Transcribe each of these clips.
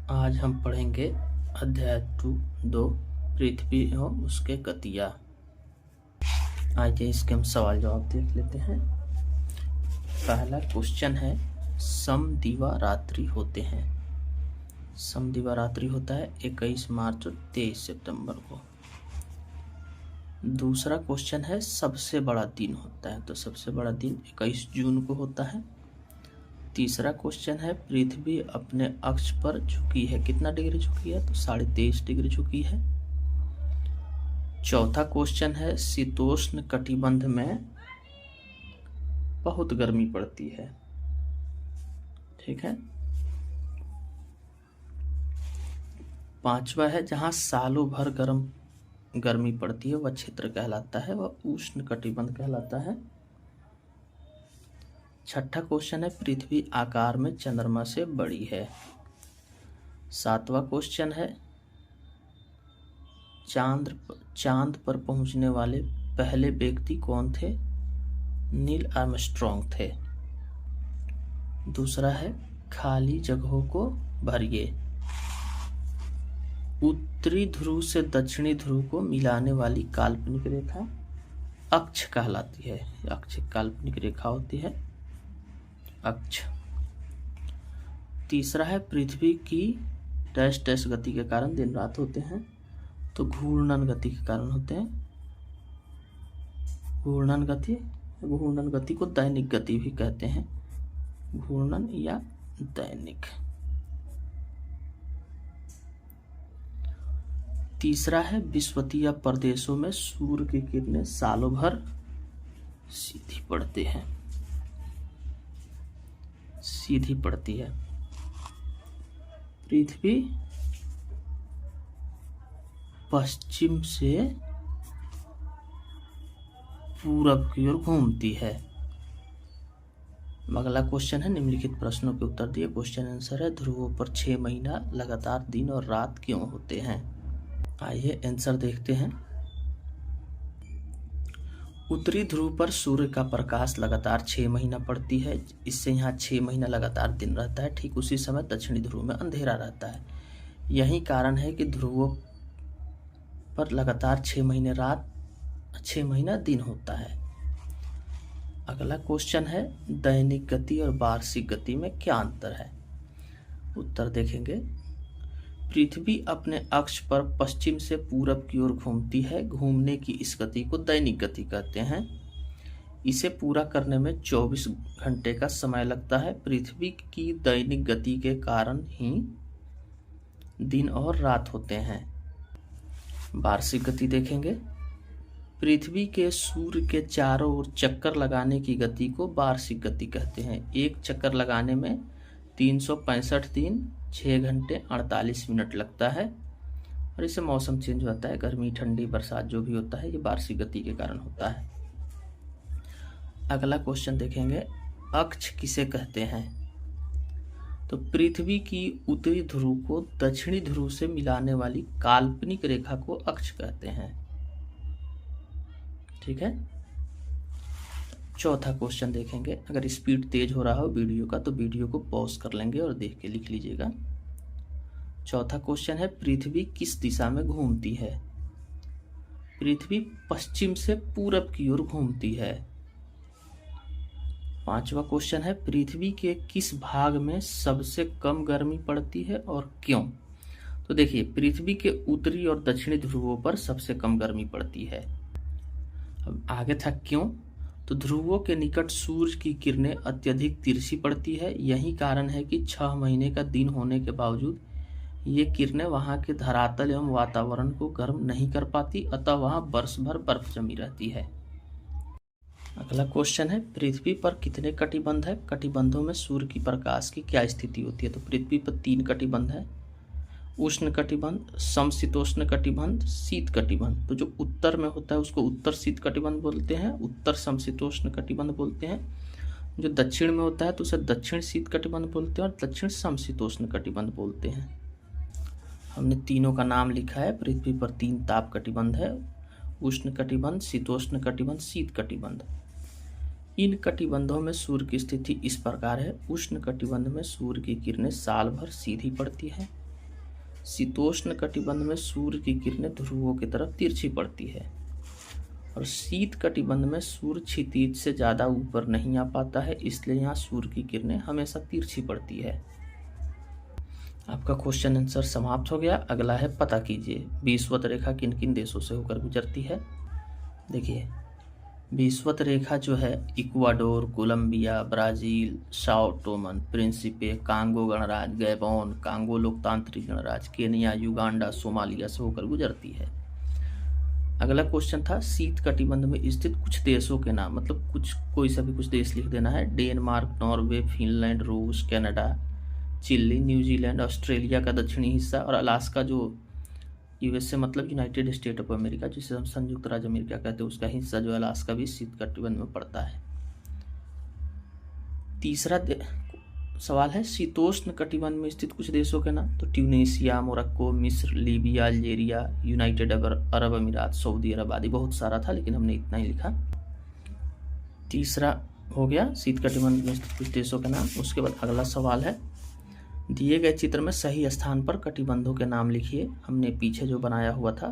आज हम पढ़ेंगे अध्याय 2 पृथ्वी एवं उसके गतियाँ। आइए इसके हम सवाल जवाब देख लेते हैं। पहला क्वेश्चन है, समदिवा रात्रि होते हैं। समदिवा रात्रि होता है 21 मार्च और 23 सितंबर को। दूसरा क्वेश्चन है, सबसे बड़ा दिन होता है, तो सबसे बड़ा दिन 21 जून को होता है। तीसरा क्वेश्चन है, पृथ्वी अपने अक्ष पर झुकी है, कितना डिग्री झुकी है, तो 23.5 डिग्री झुकी है। चौथा क्वेश्चन है, शीतोष्ण कटिबंध में बहुत गर्मी पड़ती है। ठीक है। पांचवा है, जहां सालों भर गर्मी पड़ती है वह क्षेत्र कहलाता है, वह उष्ण कटिबंध कहलाता है। छठा क्वेश्चन है, पृथ्वी आकार में चंद्रमा से बड़ी है। सातवां क्वेश्चन है, चांद पर पहुंचने वाले पहले व्यक्ति कौन थे? नील आर्मस्ट्रॉन्ग थे। दूसरा है, खाली जगहों को भरिए। उत्तरी ध्रुव से दक्षिणी ध्रुव को मिलाने वाली काल्पनिक रेखा अक्ष कहलाती है। अक्ष काल्पनिक रेखा होती है, अक्ष। तीसरा है, पृथ्वी की डैश डैश गति के कारण दिन रात होते हैं, तो घूर्णन गति के कारण होते हैं। घूर्णन गति को दैनिक गति भी कहते हैं, घूर्णन या दैनिक। तीसरा है, विषुवतीय प्रदेशों में सूर्य की किरणें सालों भर सीधी पड़ती है। पृथ्वी पश्चिम से पूरब की ओर घूमती है। अगला क्वेश्चन है, निम्नलिखित प्रश्नों के उत्तर दिए। क्वेश्चन आंसर है, ध्रुवों पर 6 महीना लगातार दिन और रात क्यों होते हैं? आइए आंसर देखते हैं। उत्तरी ध्रुव पर सूर्य का प्रकाश लगातार 6 महीना पड़ती है, इससे यहाँ 6 महीना लगातार दिन रहता है। ठीक उसी समय दक्षिणी ध्रुव में अंधेरा रहता है। यही कारण है कि ध्रुवों पर लगातार 6 महीने रात, 6 महीना दिन होता है। अगला क्वेश्चन है, दैनिक गति और वार्षिक गति में क्या अंतर है? उत्तर देखेंगे। पृथ्वी अपने अक्ष पर पश्चिम से पूरब की ओर घूमती है। घूमने की इस गति को दैनिक गति कहते हैं। इसे पूरा करने में 24 घंटे का समय लगता है। पृथ्वी की दैनिक गति के कारण ही दिन और रात होते हैं। वार्षिक गति देखेंगे। पृथ्वी के सूर्य के चारों ओर चक्कर लगाने की गति को वार्षिक गति कहते हैं। एक चक्कर लगाने में 365 दिन 6 घंटे 48 मिनट लगता है, और इससे मौसम चेंज होता है, गर्मी ठंडी बरसात जो भी होता है ये वार्षिक गति के कारण होता है। अगला क्वेश्चन देखेंगे, अक्ष किसे कहते हैं? तो पृथ्वी की उत्तरी ध्रुव को दक्षिणी ध्रुव से मिलाने वाली काल्पनिक रेखा को अक्ष कहते हैं। ठीक है। चौथा क्वेश्चन देखेंगे। अगर स्पीड तेज हो रहा हो वीडियो का तो वीडियो को पॉज कर लेंगे और देख के लिख लीजिएगा। चौथा क्वेश्चन है, पृथ्वी किस दिशा में घूमती है? पृथ्वी पश्चिम से पूरब की ओर घूमती है। पांचवा क्वेश्चन है, पृथ्वी के किस भाग में सबसे कम गर्मी पड़ती है और क्यों? तो देखिए, पृथ्वी के उत्तरी और दक्षिणी ध्रुवों पर सबसे कम गर्मी पड़ती है। अब आगे था क्यों, तो ध्रुवों के निकट सूर्य की किरणें अत्यधिक तिरछी पड़ती है। यही कारण है कि 6 महीने का दिन होने के बावजूद ये किरणें वहां के धरातल एवं वातावरण को गर्म नहीं कर पाती, अतः वहां वर्ष भर बर्फ जमी रहती है। अगला क्वेश्चन है, पृथ्वी पर कितने कटिबंध है? कटिबंधों में सूर्य की प्रकाश की क्या स्थिति होती है? तो पृथ्वी पर 3 कटिबंध है, उष्ण कटिबंध, समशीतोष्ण कटिबंध, शीत कटिबंध। तो जो उत्तर में होता है उसको उत्तर शीत कटिबंध बोलते हैं, उत्तर समशीतोष्ण कटिबंध बोलते हैं। जो दक्षिण में होता है तो उसे दक्षिण शीत कटिबंध बोलते हैं और दक्षिण समशीतोष्ण कटिबंध बोलते हैं। हमने तीनों का नाम लिखा है। पृथ्वी पर 3 ताप कटिबंध है, उष्ण कटिबंध, शीतोष्ण कटिबंध, शीत कटिबंध। इन कटिबंधों में सूर्य की स्थिति इस प्रकार है। उष्ण कटिबंध में सूर्य की किरणें साल भर सीधी पड़ती है। शीतोष्ण कटिबंध में सूर्य की किरणें ध्रुवों की तरफ तिरछी पड़ती है और शीत कटिबंध में सूर्य क्षितिज से ज़्यादा ऊपर नहीं आ पाता है, इसलिए यहाँ सूर्य की किरणें हमेशा तिरछी पड़ती है। आपका क्वेश्चन आंसर समाप्त हो गया। अगला है पता कीजिए विषुवत रेखा किन किन देशों से होकर गुजरती है। देखिए विषुवत रेखा जो है Ecuador, Colombia, Brazil, Sao Tome, Principe, Congo गणराज्य, गैबोन, कांगो लोकतांत्रिक गणराज्य, केनिया, युगांडा, सोमालिया से होकर गुजरती है। अगला क्वेश्चन था शीत कटिबंध में स्थित कुछ देशों के नाम, मतलब कोई सा भी कुछ देश लिख देना है। डेनमार्क, नॉर्वे, फिनलैंड, रूस, कनाडा, चिली, न्यूजीलैंड, ऑस्ट्रेलिया का दक्षिणी हिस्सा और अलास्का जो यूएसए मतलब यूनाइटेड स्टेट ऑफ अमेरिका, जिसे हम संयुक्त राज्य अमेरिका कहते हैं, उसका हिस्सा जो अलास्का भी शीत कटिबंध में पड़ता है। तीसरा सवाल है शीतोष्ण कटिबंध में स्थित कुछ देशों के नाम, तो ट्यूनीशिया, मोरक्को, मिस्र, लीबिया, अल्जेरिया, यूनाइटेड अरब अमीरात, सऊदी अरब आदि। बहुत सारा था लेकिन हमने इतना ही लिखा। तीसरा हो गया शीत कटिबंध में स्थित कुछ देशों के नाम। उसके बाद अगला सवाल है दिए गए चित्र में सही स्थान पर कटिबंधों के नाम लिखिए। हमने पीछे जो बनाया हुआ था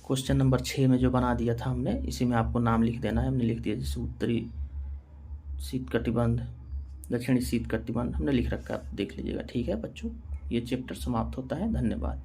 क्वेश्चन नंबर 6 में जो बना दिया था हमने, इसी में आपको नाम लिख देना है। हमने लिख दिया जैसे उत्तरी शीत कटिबंध, दक्षिणी शीत कटिबंध हमने लिख रखा है, आप देख लीजिएगा। ठीक है बच्चों, ये चैप्टर समाप्त होता है। धन्यवाद।